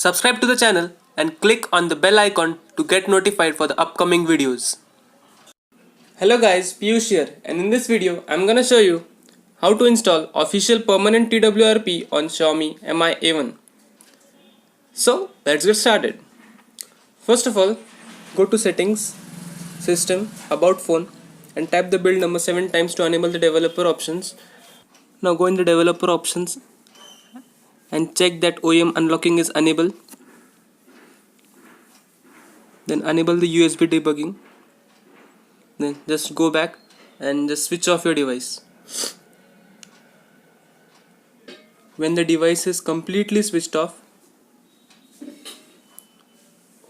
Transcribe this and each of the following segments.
Subscribe to the channel and click on the bell icon to get notified for the upcoming videos. Hello guys, Piyush here, and in this video I'm gonna show you how to install official permanent TWRP on Xiaomi MiA1. So let's get started. First of all, go to Settings, System, About Phone and tap the build number 7 times to enable the developer options. Now go in the developer options and check that OEM unlocking is enabled. Then enable the USB debugging. Then just go back and just switch off your device. When the device is completely switched off,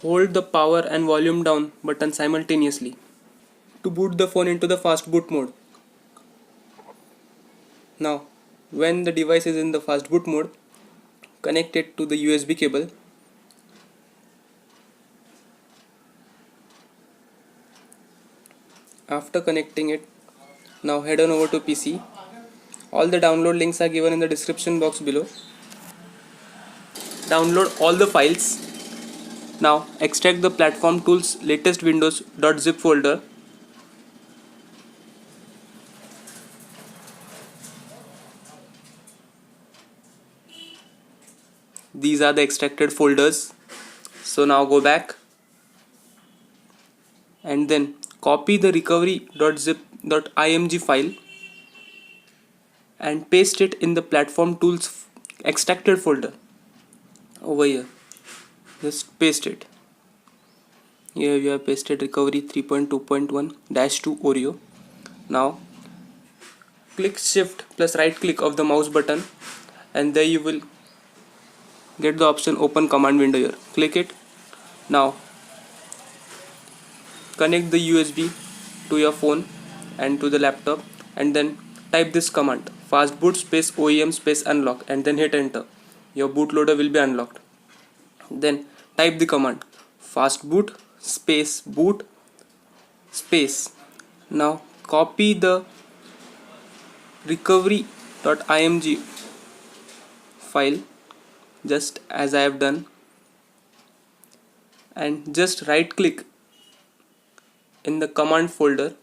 hold the power and volume down button simultaneously to boot the phone into the fast boot mode. Now, when the device is in the fast boot mode, connect it to the USB cable. After connecting it, now head on over to PC. All the download links are given in the description box below. Download all the files. Now extract the platform tools latest windows.zip folder. These are the extracted folders. So now go back and then copy the recovery.zip.img file and paste it in the platform tools extracted folder over here. Just paste it. Here we have pasted recovery 3.2.1-2 Oreo. Now click shift plus right click of the mouse button and there you will get the option open command window here. Click it. Now connect the USB to your phone and to the laptop and then type this command fastboot space OEM space unlock and then hit enter. Your bootloader will be unlocked. Then type the command fastboot space boot space. Now copy the recovery.img file just as I have done and just right click in the command folder.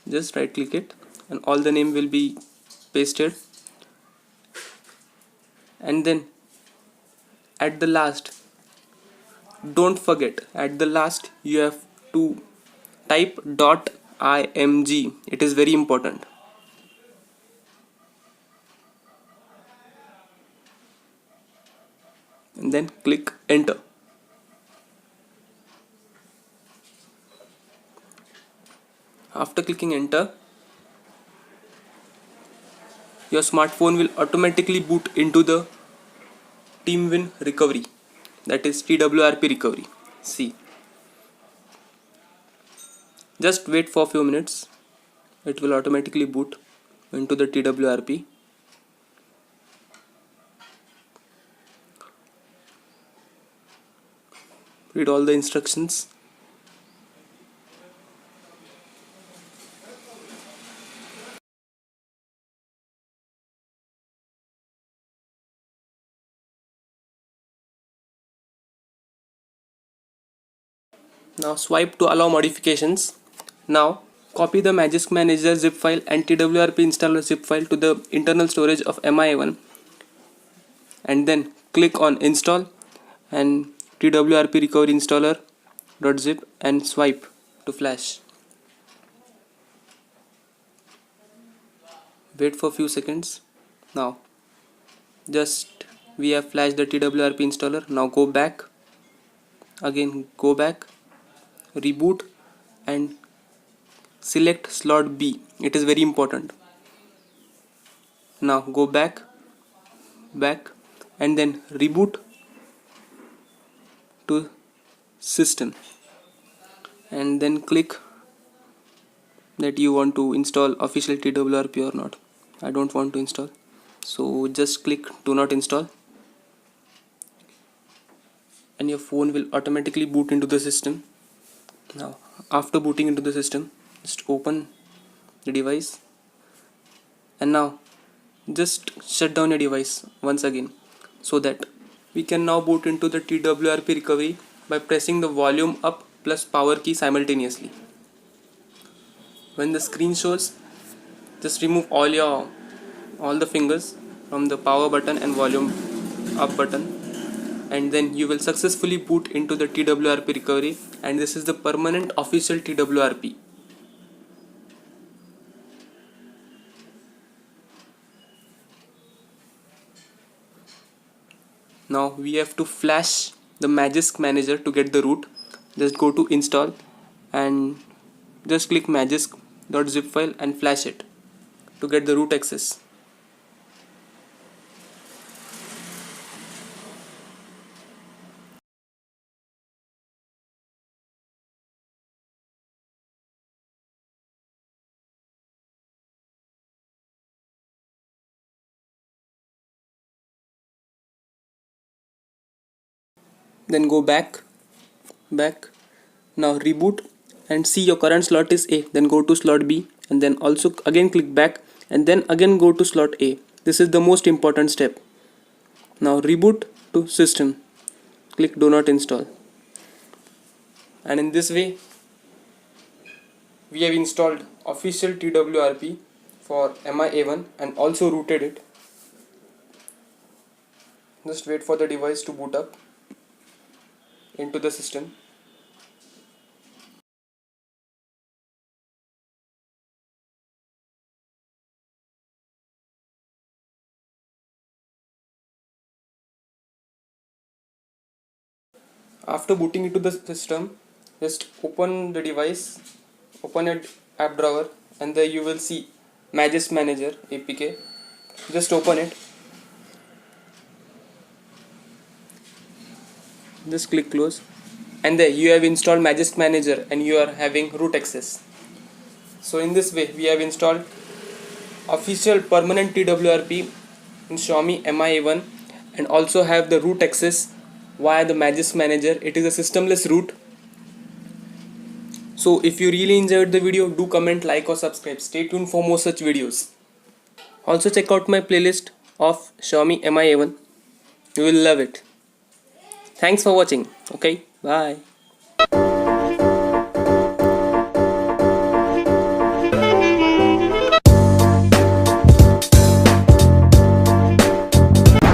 Just right click it and all the name will be pasted, and then at the last, don't forget, at the last you have to type .img. It is very important. And then click enter. After clicking enter, your smartphone will automatically boot into the TeamWin recovery, that is TWRP recovery. See, just wait for a few minutes, it will automatically boot into the TWRP. Read all the instructions. Now swipe to allow modifications. Now copy the Magisk manager zip file and TWRP installer zip file to the internal storage of MiA1 and then click on install and TWRP recovery installer.zip and swipe to flash. Wait for a few seconds. Now just we have flashed the TWRP installer. Now go back, again go back, reboot and select slot B. It is very important. Now go back and then reboot to system and then click that you want to install official TWRP or not. I don't want to install, so just click do not install and your phone will automatically boot into the system. Now after booting into the system, just open the device and now just shut down your device once again so that we can now boot into the TWRP recovery by pressing the volume up plus power key simultaneously. When the screen shows, just remove all the fingers from the power button and volume up button, and then you will successfully boot into the TWRP recovery, and this is the permanent official TWRP. Now we have to flash the Magisk manager to get the root. Just go to install and just click magisk.zip file and flash it to get the root access. Then go back. Now reboot and see your current slot is A. Then go to slot B and then also again click back and then again go to slot A. This is the most important step. Now reboot to system. Click do not install. And in this way we have installed official TWRP for MiA1 and also rooted it. Just wait for the device to boot up into the system. After booting into the system, just open the device, open an app drawer, and there you will see Magisk Manager APK. Just open it. Just click close, and there you have installed Magisk Manager and you are having root access. So in this way we have installed official permanent TWRP in Xioami MiA1 and also have the root access via the Magisk Manager. It is a systemless root. So if you really enjoyed the video, do comment, like or subscribe. Stay tuned for more such videos. Also check out my playlist of Xioami MiA1. You will love it. Thanks for watching. Okay, bye.